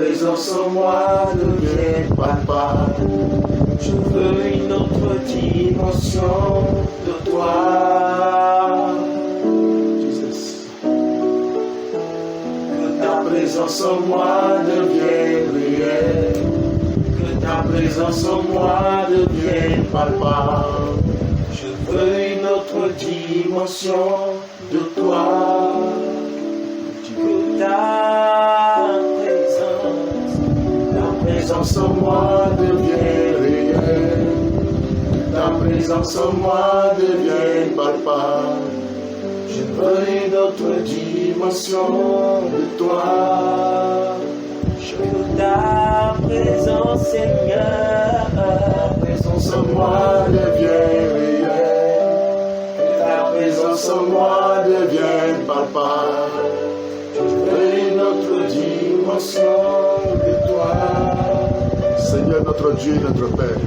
présence en moi devienne papa. Je veux une autre dimension de toi. Jesus. Que ta présence en moi devienne réelle. Que ta présence en moi devienne papa. Je veux une autre dimension de toi. Que ta présence en moi devienne réelle. Que ta présence en moi devienne palpable. Je veux une autre dimension de toi. Que ta présence, Seigneur, ta présence en moi devienne réelle. Que ta présence en moi devienne palpable. Une autre dimension de toi. Seigneur notre Dieu et notre Père,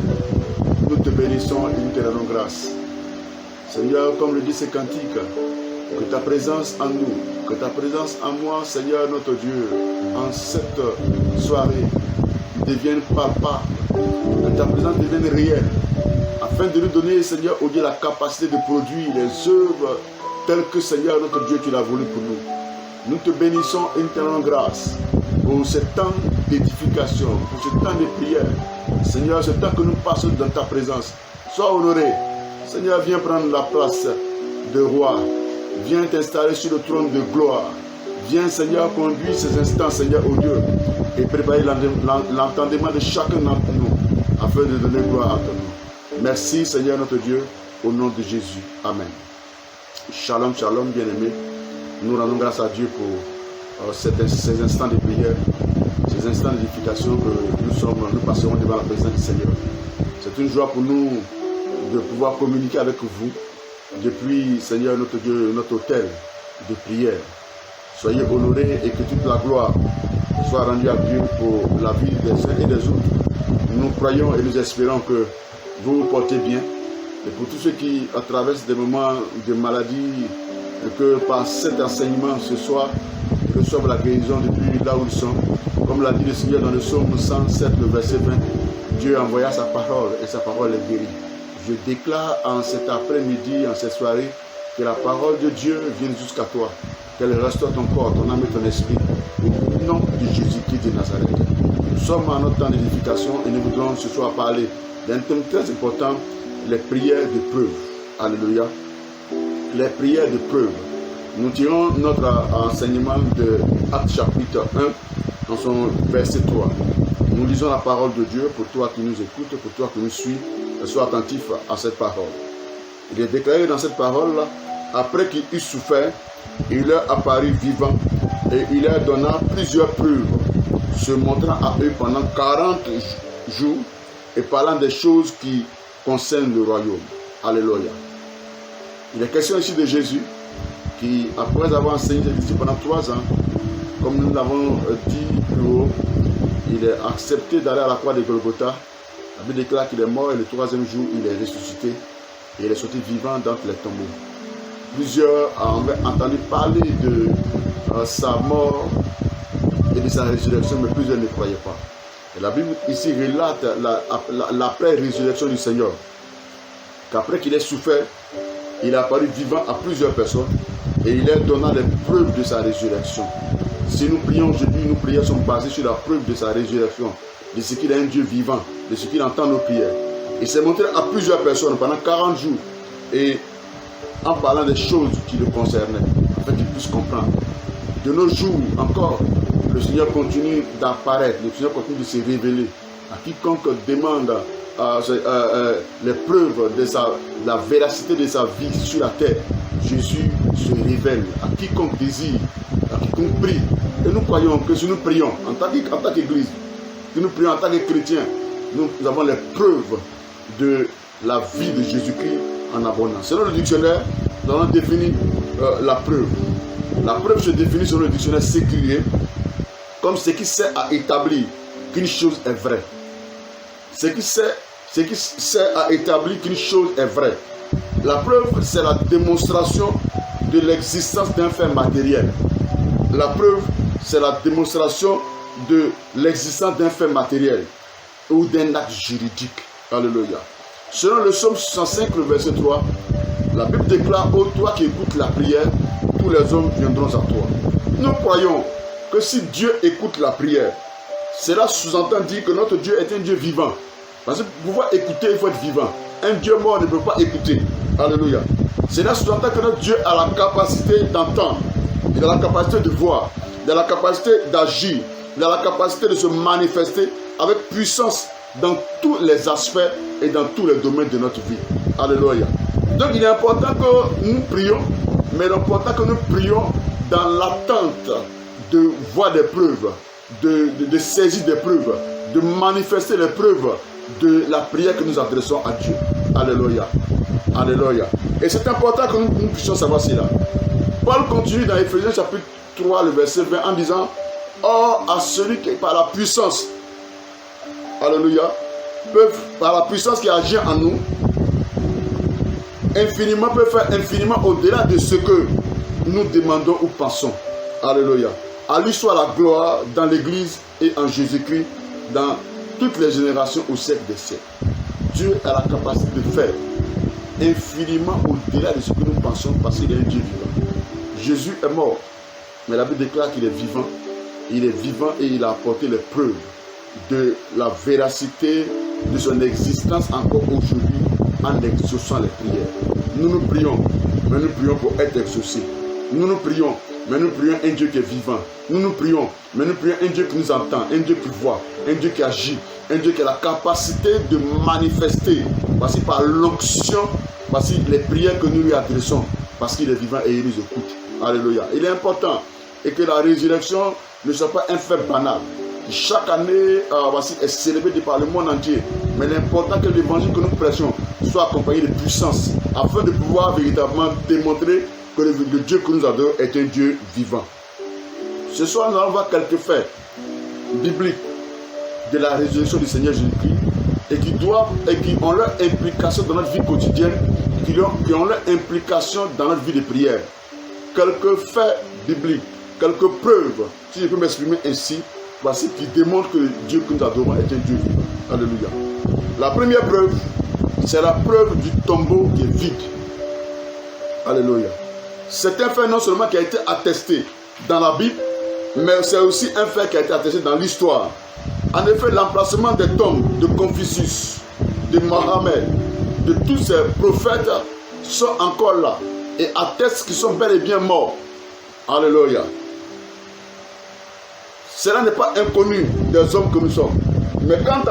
nous te bénissons et nous te rendons grâce. Seigneur, comme le dit ce cantique, que ta présence en nous, que ta présence en moi, Seigneur notre Dieu, en cette soirée, devienne palpable, que ta présence devienne réelle, afin de nous donner, Seigneur, au Dieu, la capacité de produire les œuvres telles que, Seigneur notre Dieu, tu l'as voulu pour nous. Nous te bénissons et nous te rendons grâce pour ce temps d'édification, pour ce temps de prière. Seigneur, ce temps que nous passons dans ta présence, sois honoré. Seigneur, viens prendre la place de roi. Viens t'installer sur le trône de gloire. Viens, Seigneur, conduire ces instants, Seigneur, au Dieu, et préparer l'entendement de chacun d'entre nous, afin de donner gloire à ton nom. Merci, Seigneur notre Dieu, au nom de Jésus. Amen. Shalom, shalom, bien-aimés. Nous rendons grâce à Dieu pour ces instants de prière, ces instants d'édification que nous passerons devant la présence du Seigneur. C'est une joie pour nous de pouvoir communiquer avec vous depuis, Seigneur notre Dieu, notre autel de prière. Soyez honorés et que toute la gloire soit rendue à Dieu pour la vie des uns et des autres. Nous croyons et nous espérons que vous vous portez bien. Et pour tous ceux qui traversent des moments de maladie, et que par cet enseignement ce soir, ils reçoivent la guérison depuis là où ils sont. Comme l'a dit le Seigneur dans le psaume 107, le verset 20, Dieu envoya sa parole et sa parole est guérie. Je déclare en cet après-midi, en cette soirée, que la parole de Dieu vienne jusqu'à toi, qu'elle restaure ton corps, ton âme et ton esprit, au nom de Jésus-Christ de Nazareth. Nous sommes en notre temps d'édification et nous voudrons ce soir parler d'un thème très important, les prières de preuve. Alléluia. Les prières de preuve. Nous tirons notre enseignement de Actes chapitre 1 dans son verset 3. Nous lisons la parole de Dieu pour toi qui nous écoutes, pour toi qui nous suis, sois attentif à cette parole. Il est déclaré dans cette parole-là, après qu'il eut souffert, il leur apparut vivant et il leur donna plusieurs preuves, se montrant à eux pendant 40 jours et parlant des choses qui concernent le royaume. Alléluia. Il est question ici de Jésus qui, après avoir enseigné ses disciples pendant 3 ans, comme nous l'avons dit plus haut, il est accepté d'aller à la croix de Golgotha. La Bible déclare qu'il est mort et le 3e jour, il est ressuscité et il est sorti vivant d'entre les tombeaux. Plusieurs ont entendu parler de sa mort et de sa résurrection, mais plusieurs ne croyaient pas. Et la Bible ici relate l'après-résurrection du Seigneur, qu'après qu'il ait souffert, il est apparu vivant à plusieurs personnes et il leur donna les preuves de sa résurrection. Si nous prions aujourd'hui, nos prières sont basées sur la preuve de sa résurrection, de ce qu'il est un Dieu vivant, de ce qu'il entend nos prières. Il s'est montré à plusieurs personnes pendant 40 jours et en parlant des choses qui le concernaient, afin qu'ils puissent comprendre. De nos jours encore, le Seigneur continue d'apparaître, le Seigneur continue de se révéler à quiconque demande les preuves de la véracité de sa vie sur la terre. Jésus se révèle à quiconque désire, à quiconque prie. Et nous croyons que si nous prions en tant qu'Église, que nous prions en tant que chrétiens, nous avons les preuves de la vie de Jésus-Christ en abondance. Selon le dictionnaire, nous allons définir la preuve. La preuve se définit selon le dictionnaire séculier comme ce qui sert à établir qu'une chose est vraie. Ce qui sert à établir qu'une chose est vraie. La preuve, c'est la démonstration de l'existence d'un fait matériel. La preuve, c'est la démonstration de l'existence d'un fait matériel ou d'un acte juridique. Alléluia. Selon le psaume 65, le verset 3, la Bible déclare: ô toi qui écoutes la prière, tous les hommes viendront à toi. Nous croyons que si Dieu écoute la prière, cela sous-entend dire que notre Dieu est un Dieu vivant. Parce que pour pouvoir écouter, il faut être vivant. Un Dieu mort ne peut pas écouter. Alléluia. Cela sous-entend que notre Dieu a la capacité d'entendre, il a la capacité de voir, il a la capacité d'agir, il a la capacité de se manifester avec puissance dans tous les aspects et dans tous les domaines de notre vie. Alléluia. Donc il est important que nous prions, mais il est important que nous prions dans l'attente de voir des preuves, de saisir des preuves, de manifester les preuves de la prière que nous adressons à Dieu. Alléluia. Alléluia. Et c'est important que nous puissions savoir cela. Paul continue dans Éphésiens chapitre 3, le verset 20 en disant: or à celui qui par la puissance, alléluia, par la puissance qui agit en nous, infiniment peut faire infiniment au-delà de ce que nous demandons ou pensons. Alléluia. À lui soit la gloire dans l'Église et en Jésus-Christ dans toutes les générations au siècle des siècles. Dieu a la capacité de faire infiniment au-delà de ce que nous pensons parce qu'il est un Dieu vivant. Jésus est mort, mais la Bible déclare qu'il est vivant. Il est vivant et il a apporté les preuves de la véracité de son existence encore aujourd'hui en exaucant les prières. Nous prions, mais nous prions pour être exaucés. Nous prions, mais nous prions un Dieu qui est vivant. Nous prions, mais nous prions un Dieu qui nous entend, un Dieu qui voit, un Dieu qui agit, un Dieu qui a la capacité de manifester, parce que par l'onction, parce que les prières que nous lui adressons, parce qu'il est vivant et il nous écoute. Alléluia. Il est important et que la résurrection ne soit pas un fait banal. Chaque année est célébrée par le monde entier. Mais l'important que l'évangile que nous prêchons soit accompagné de puissance afin de pouvoir véritablement démontrer que le Dieu que nous adorons est un Dieu vivant. Ce soir, nous allons voir quelques faits bibliques de la résurrection du Seigneur Jésus-Christ et qui ont leur implication dans notre vie quotidienne, qui ont leur implication dans notre vie de prière. Quelques faits bibliques, quelques preuves, si je peux m'exprimer ainsi, voici qui démontrent que le Dieu que nous adorons est un Dieu vivant. Alléluia. La première preuve, c'est la preuve du tombeau qui est vide. Alléluia. C'est un fait non seulement qui a été attesté dans la Bible, mais c'est aussi un fait qui a été attesté dans l'histoire. En effet, l'emplacement des tombes de Confucius, de Mohammed, de tous ces prophètes sont encore là et attestent qu'ils sont bel et bien morts. Alléluia. Cela n'est pas inconnu des hommes que nous sommes. Mais quant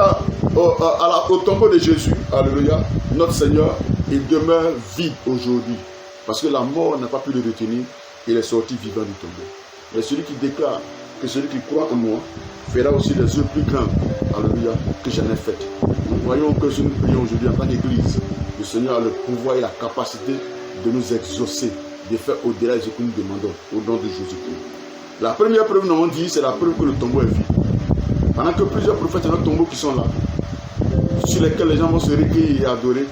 au tombeau de Jésus, alléluia, notre Seigneur, il demeure vide aujourd'hui. Parce que la mort n'a pas pu le retenir. Il est sorti vivant du tombeau. Mais celui qui déclare que celui qui croit en moi fera aussi les œuvres plus grandes, alléluia, que j'en ai faites. Nous voyons que si nous prions aujourd'hui en tant qu'Église, le Seigneur a le pouvoir et la capacité de nous exaucer, de faire au-delà de ce que nous demandons, au nom de Jésus-Christ. La première preuve, nous avons dit, c'est la preuve que le tombeau est vide. Pendant que plusieurs prophètes et notre tombeau qui sont là, sur lesquels les gens vont se recueillir et adorer,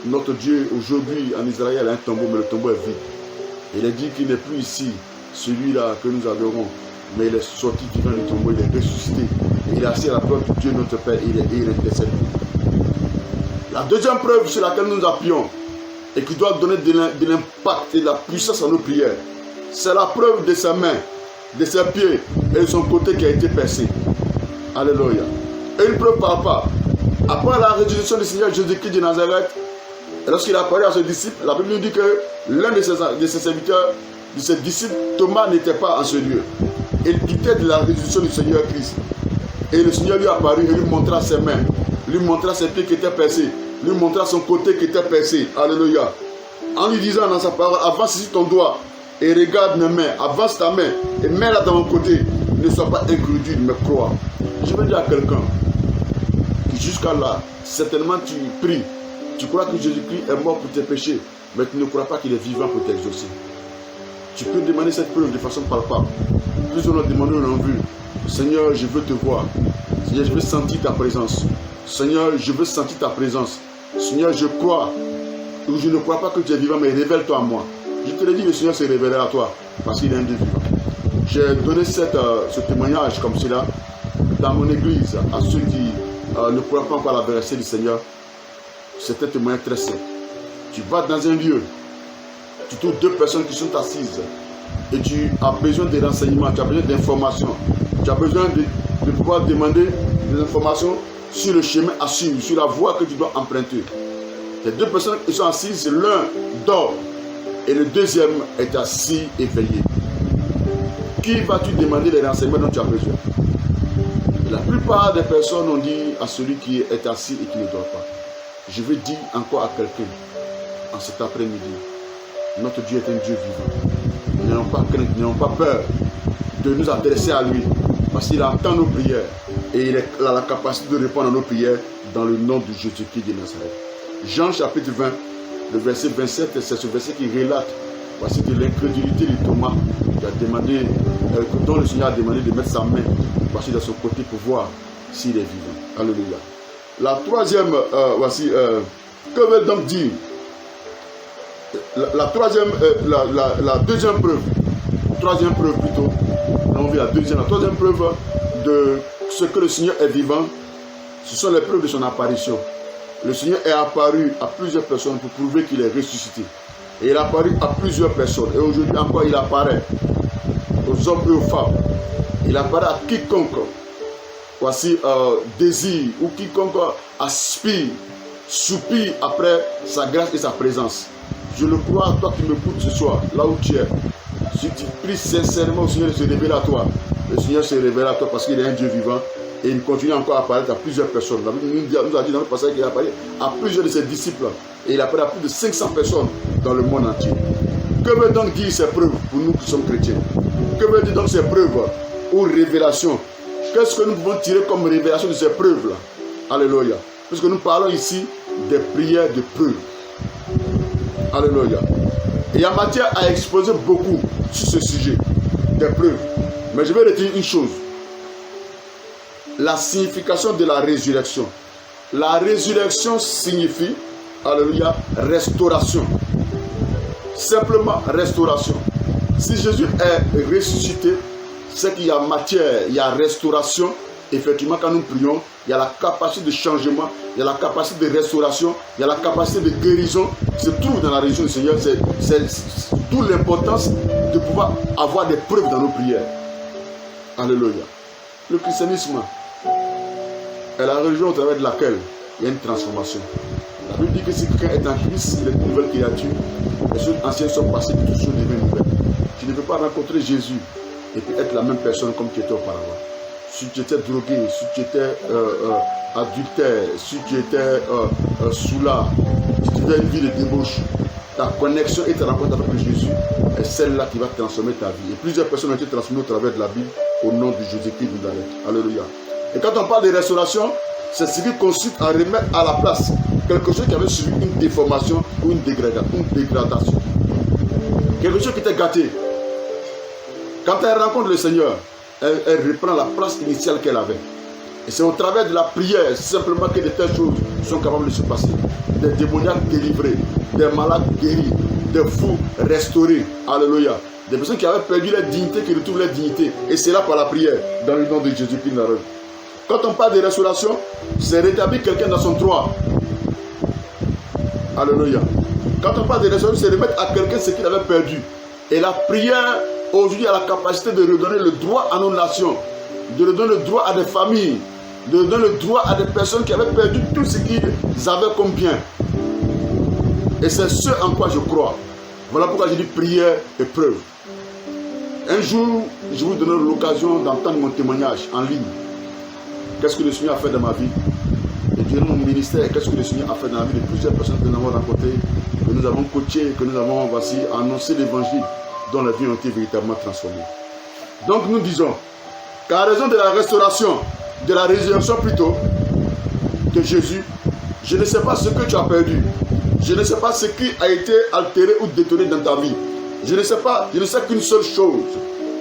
notre Dieu aujourd'hui en Israël a un tombeau, mais le tombeau est vide. Il est dit qu'il n'est plus ici, celui-là que nous adorons, mais il est sorti vivant du tombeau, il est ressuscité. Il est assis à la droite de Dieu notre Père et il intercède. La deuxième preuve sur laquelle nous appuyons et qui doit donner de l'impact et de la puissance à nos prières, c'est la preuve de ses mains, de ses pieds et de son côté qui a été percé. Alléluia. Et une preuve par pas. Après la résurrection du Seigneur Jésus-Christ de Nazareth, lorsqu'il apparaît à ses disciples, la Bible nous dit que l'un de ses serviteurs, de ses disciples, Thomas, n'était pas en ce lieu. Il quittait de la résurrection du Seigneur Christ. Et le Seigneur lui apparut et lui montra ses mains, lui montra ses pieds qui étaient percés, lui montra son côté qui était percé. Alléluia. En lui disant dans sa parole, avance ici ton doigt et regarde mes mains, avance ta main et mets-la dans mon côté. Ne sois pas incrédule, mais crois. Je veux dire à quelqu'un, Jusqu'à là, certainement tu pries. Tu crois que Jésus-Christ est mort pour tes péchés, mais tu ne crois pas qu'il est vivant pour t'exaucer. Tu peux demander cette preuve de façon palpable. Plus on l'a demandé, on l'a vu. Seigneur, je veux te voir. Seigneur, je veux sentir ta présence. Seigneur, je veux sentir ta présence. Seigneur, je crois, ou je ne crois pas que tu es vivant, mais révèle-toi à moi. Je te l'ai dit, le Seigneur s'est révélé à toi, parce qu'il est un Dieu vivant. J'ai donné ce témoignage comme cela dans mon église à ceux qui ne croient pas encore à la vérité du Seigneur. C'est un témoignage très simple. Tu vas dans un lieu, tu trouves deux personnes qui sont assises et tu as besoin de renseignements, tu as besoin d'informations, tu as besoin de pouvoir demander des informations sur le chemin à suivre, sur la voie que tu dois emprunter. Les deux personnes qui sont assises, l'un dort et le deuxième est assis éveillé. Qui vas-tu demander les renseignements dont tu as besoin? La plupart des personnes ont dit à celui qui est assis et qui ne dort pas. Je veux dire encore à quelqu'un en cet après-midi, notre Dieu est un Dieu vivant. N'ayons pas crainte, n'ayons pas peur de nous adresser à lui, parce qu'il entend nos prières et il a la capacité de répondre à nos prières dans le nom de Jésus-Christ de Nazareth. Jean chapitre 20, le verset 27, c'est ce verset qui relate voici de l'incrédulité de Thomas qui a demandé, dont le Seigneur a demandé de mettre sa main voici de son côté pour voir s'il est vivant. Alléluia. La troisième, que veut donc dire la deuxième preuve, troisième preuve plutôt, on vit la troisième preuve de ce que le Seigneur est vivant, ce sont les preuves de son apparition. Le Seigneur est apparu à plusieurs personnes pour prouver qu'il est ressuscité. Et il est apparu à plusieurs personnes. Et aujourd'hui encore, il apparaît aux hommes et aux femmes. Il apparaît à quiconque désire ou quiconque aspire, soupire après sa grâce et sa présence. Je le crois, toi qui m'écoutes ce soir, là où tu es. Si tu pries sincèrement au Seigneur de se révéler à toi, le Seigneur se révèle à toi parce qu'il est un Dieu vivant. Et il continue encore à apparaître à plusieurs personnes. La Bible nous a dit dans le passage qu'il apparaît à plusieurs de ses disciples. Et il apparaît à plus de 500 personnes dans le monde entier. Que veut donc dire ces preuves pour nous qui sommes chrétiens? Que veut dire donc ces preuves ou révélations? Qu'est-ce que nous pouvons tirer comme révélation de ces preuves-là? Alléluia. Puisque nous parlons ici des prières de preuves. Alléluia. Et il y a matière à exposer beaucoup sur ce sujet, des preuves. Mais je vais retenir une chose. La signification de la résurrection. La résurrection signifie, alléluia, restauration. Simplement restauration. Si Jésus est ressuscité, c'est qu'il y a matière, il y a restauration. Effectivement, quand nous prions, il y a la capacité de changement, il y a la capacité de restauration, il y a la capacité de guérison qui se trouve dans la religion du Seigneur. C'est d'où l'importance de pouvoir avoir des preuves dans nos prières. Alléluia. Le christianisme est la religion au travers de laquelle il y a une transformation. La Bible dit que si quelqu'un est en Christ, il est une nouvelle créature. Les choses anciennes sont passées, toutes choses deviennent nouvelles. Tu ne peux pas rencontrer Jésus et puis être la même personne comme tu étais auparavant. Si tu étais drogué, si tu étais adultère, si tu étais soulard, si tu avais une vie de débauche, ta connexion et ta rencontre avec Jésus est celle-là qui va transformer ta vie. Et plusieurs personnes ont été transformées au travers de la Bible au nom de Jésus-Christ de Nazareth. Alléluia. Et quand on parle de restauration, c'est ce qui consiste à remettre à la place quelque chose qui avait subi une déformation ou une dégradation. Quelque chose qui était gâté. Quand elle rencontre le Seigneur, elle reprend la place initiale qu'elle avait. Et c'est au travers de la prière simplement que de telles choses sont capables de se passer. Des démoniaques délivrés, des malades guéris, des fous restaurés. Alléluia. Des personnes qui avaient perdu leur dignité, qui retrouvent leur dignité. Et c'est là par la prière, dans le nom de Jésus-Christ. Quand on parle de restauration, c'est rétablir quelqu'un dans son droit. Alléluia. Quand on parle de restauration, c'est remettre à quelqu'un ce qu'il avait perdu. Et la prière, aujourd'hui, a la capacité de redonner le droit à nos nations, de redonner le droit à des familles, de redonner le droit à des personnes qui avaient perdu tout ce qu'ils avaient comme bien. Et c'est ce en quoi je crois. Voilà pourquoi je dis prière et preuve. Un jour, je vous donnerai l'occasion d'entendre mon témoignage en ligne. Qu'est-ce que le Seigneur a fait dans ma vie? Et durant mon ministère, qu'est-ce que le Seigneur a fait dans la vie de plusieurs personnes que nous avons rencontrées, que nous avons coachées, que nous avons annoncé l'évangile, dont la vie a été véritablement transformée. Donc nous disons qu'à raison de la restauration, de la résurrection plutôt, de Jésus, je ne sais pas ce que tu as perdu. Je ne sais pas ce qui a été altéré ou détruit dans ta vie. Je ne sais qu'une seule chose.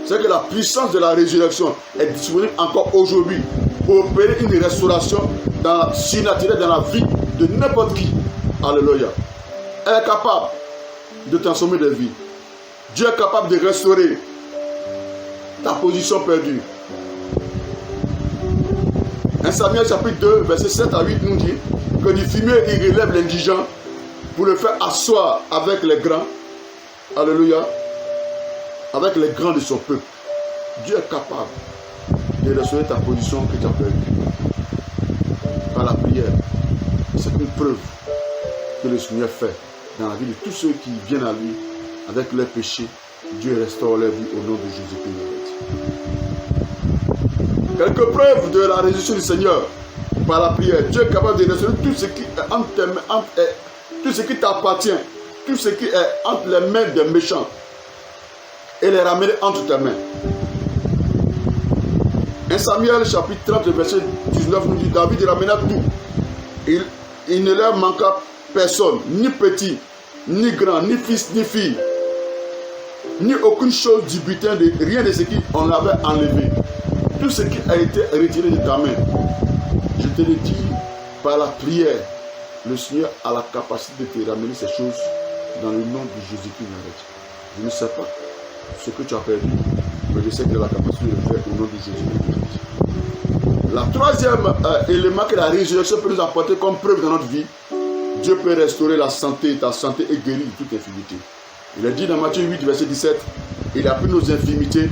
C'est que la puissance de la résurrection est disponible encore aujourd'hui pour opérer une restauration surnaturelle dans la vie de n'importe qui. Alléluia. Elle est capable de transformer des vies. Dieu est capable de restaurer ta position perdue. 1 Samuel chapitre 2, verset 7 à 8 nous dit que du fumier il relève l'indigent pour le faire asseoir avec les grands. Alléluia. Avec les grands de son peuple. Dieu est capable de restaurer ta position que tu as perdue. Par la prière. C'est une preuve que le Seigneur fait dans la vie de tous ceux qui viennent à lui avec leurs péchés. Dieu restaure leur vie au nom de Jésus-Christ. Quelques preuves de la résurrection du Seigneur par la prière. Dieu est capable de restaurer tout ce qui est entre tes mains, tout ce qui t'appartient, tout ce qui est entre les mains des méchants et les ramener entre tes mains. 1 Samuel chapitre 30 verset 19 nous dit David ramena tout. Il ne leur manqua personne, ni petit, ni grand, ni fils, ni fille, ni aucune chose du butin, rien de ce qu'on avait enlevé. Tout ce qui a été retiré de ta main, je te le dis, par la prière, le Seigneur a la capacité de te ramener ces choses dans le nom de Jésus-Christ. Je ne sais pas ce que tu as perdu, mais je sais que tu as la capacité de le faire au nom de Jésus-Christ. La troisième élément que la résurrection peut nous apporter comme preuve dans notre vie, Dieu peut restaurer la santé, ta santé est guérie de toute infirmité. Il a dit dans Matthieu 8, verset 17, il a pris nos infirmités,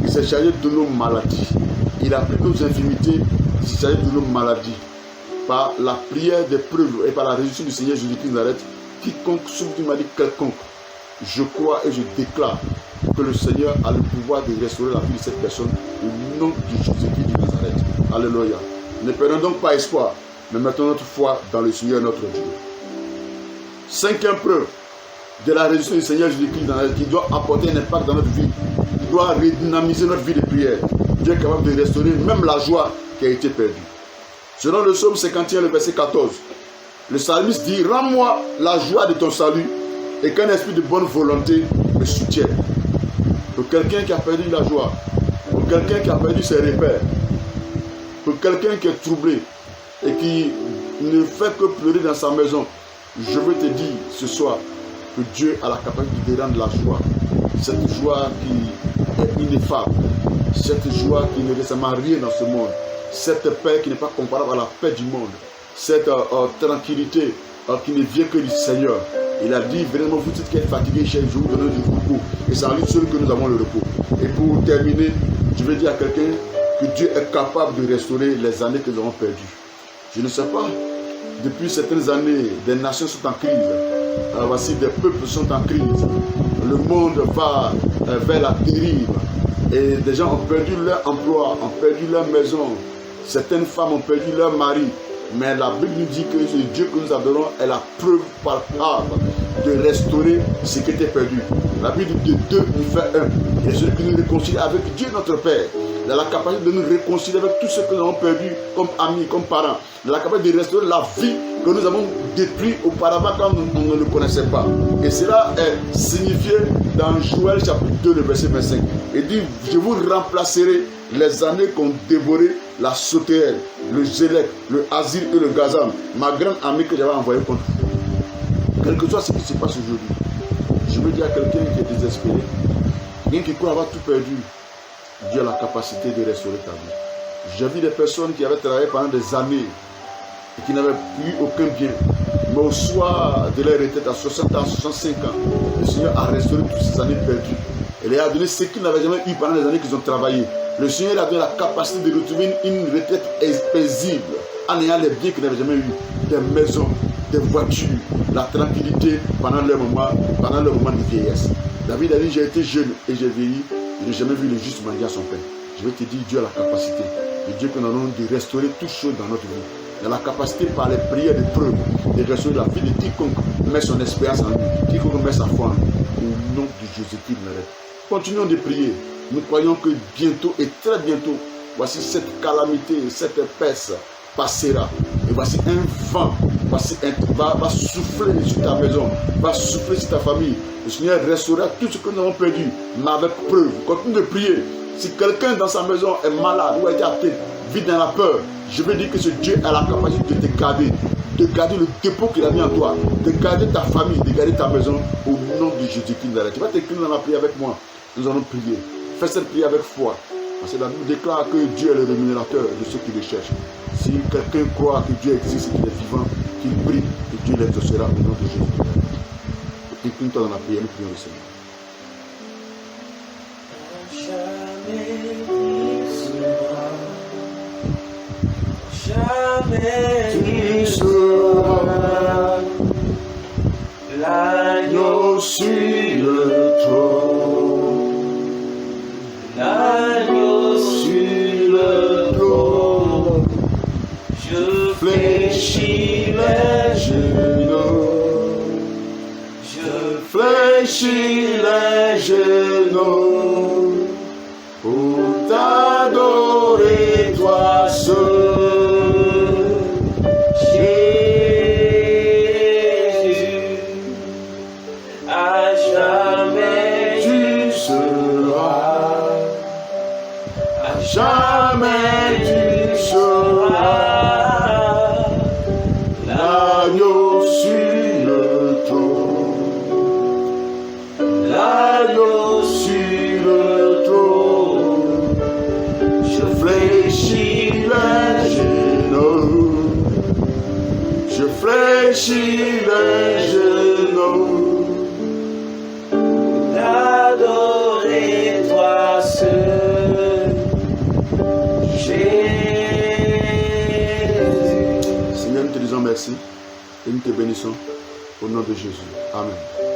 il s'est chargé de nos maladies. Il a pris nos infirmités, il s'est chargé de nos maladies. Par la prière des preuves et par la résurrection du Seigneur Jésus-Christ de Nazareth, quiconque souffre d'une maladie quelconque, je crois et je déclare que le Seigneur a le pouvoir de restaurer la vie de cette personne au nom de Jésus-Christ de Nazareth. Alléluia. Ne perdons donc pas espoir, mais mettons notre foi dans le Seigneur notre Dieu. Cinquième preuve de la résurrection du Seigneur Jésus-Christ de Nazareth qui doit apporter un impact dans notre vie, qui doit redynamiser notre vie de prière. Dieu est capable de restaurer même la joie qui a été perdue. Selon le psaume 51, le verset 14, le psalmiste dit « Rends-moi la joie de ton salut et qu'un esprit de bonne volonté me soutienne. » Pour quelqu'un qui a perdu la joie, pour quelqu'un qui a perdu ses repères, pour quelqu'un qui est troublé et qui ne fait que pleurer dans sa maison, je veux te dire ce soir que Dieu a la capacité de rendre la joie. Cette joie qui est ineffable, cette joie qui ne ressemble à rien dans ce monde, cette paix qui n'est pas comparable à la paix du monde, cette tranquillité qui ne vient que du Seigneur. Il a dit, vraiment vous dites qui êtes fatigués, je vous donne du repos. Et c'est en lui seul que nous avons le repos. Et pour terminer, je vais dire à quelqu'un que Dieu est capable de restaurer les années que nous avons perdues. Je ne sais pas, depuis certaines années, des nations sont en crise. Voici, des peuples sont en crise. Le monde va vers la dérive. Et des gens ont perdu leur emploi, ont perdu leur maison. Certaines femmes ont perdu leur mari. Mais la Bible nous dit que ce Dieu que nous adorons est la preuve palpable de restaurer ce qui était perdu. La Bible dit que 2 nous fait 1. Et celui qui nous réconcilie avec Dieu notre Père, il a la capacité de nous réconcilier avec tout ce que nous avons perdu comme amis, comme parents. Il a la capacité de restaurer la vie que nous avons détruite auparavant quand on ne le connaissait pas. Et cela est signifié dans Joël chapitre 2, le verset 25. Il dit, je vous remplacerai les années qu'ont dévoré la sauterelle, le zélek, le azir et le gazam, ma grande amie que j'avais envoyée contre vous. Quel que soit ce qui se passe aujourd'hui, je veux dire à quelqu'un qui est désespéré, quelqu'un qui croit avoir tout perdu, Dieu a la capacité de restaurer ta vie. J'ai vu des personnes qui avaient travaillé pendant des années et qui n'avaient eu aucun bien. Mais au soir de leur retraite à 60 ans, 65 ans, le Seigneur a restauré toutes ces années perdues. Et il a donné ce qu'ils n'avaient jamais eu pendant les années qu'ils ont travaillé. Le Seigneur a donné la capacité de retrouver une retraite paisible en ayant les biens qu'ils n'avaient jamais eu. Des maisons, des voitures, la tranquillité pendant leur moment de vieillesse. David a dit, j'ai été jeune et j'ai vieilli. Je n'ai jamais vu le juste mendier à son père. Je vais te dire, Dieu a la capacité. Et Dieu que nous avons de restaurer toutes choses dans notre vie. Il a la capacité par les prières de preuve de restaurer la vie de quiconque met son espérance en lui, quiconque met sa foi en lui. Au nom de Jésus-Christ. Continuons de prier. Nous croyons que bientôt et très bientôt, voici cette calamité, cette peste passera. Et voici un vent va souffler sur ta maison, va souffler sur ta famille. Le Seigneur restaurera tout ce que nous avons perdu, mais avec preuve. Continue de prier. Si quelqu'un dans sa maison est malade ou a été atteint, vit dans la peur, je veux dire que ce Dieu a la capacité de te garder le dépôt qu'il a mis en toi, de garder ta famille, de garder ta maison au nom de Jésus-Christ. Tu vas t'incliner dans la prière avec moi. Nous allons prier. Fais cette prière avec foi. Parce que la Bible déclare que Dieu est le rémunérateur de ceux qui le cherchent. Si quelqu'un croit que Dieu existe et qu'il est vivant, qu'il prie, que Dieu l'exaucera au nom de Jésus. Incline-toi dans la prière, nous prions le Seigneur. Jamais tu seras l'agneau sur le trône, l'agneau sur le trône. Je fléchis les genoux, je fléchis les genoux pour t'adorer toi seul. Jamais tu seras l'agneau sur le trône, l'agneau sur le trône. Je fléchis les genoux, je fléchis les genoux, d'adorer toi seul. Seigneur, nous te disons merci et nous te bénissons au nom de Jésus. Amen.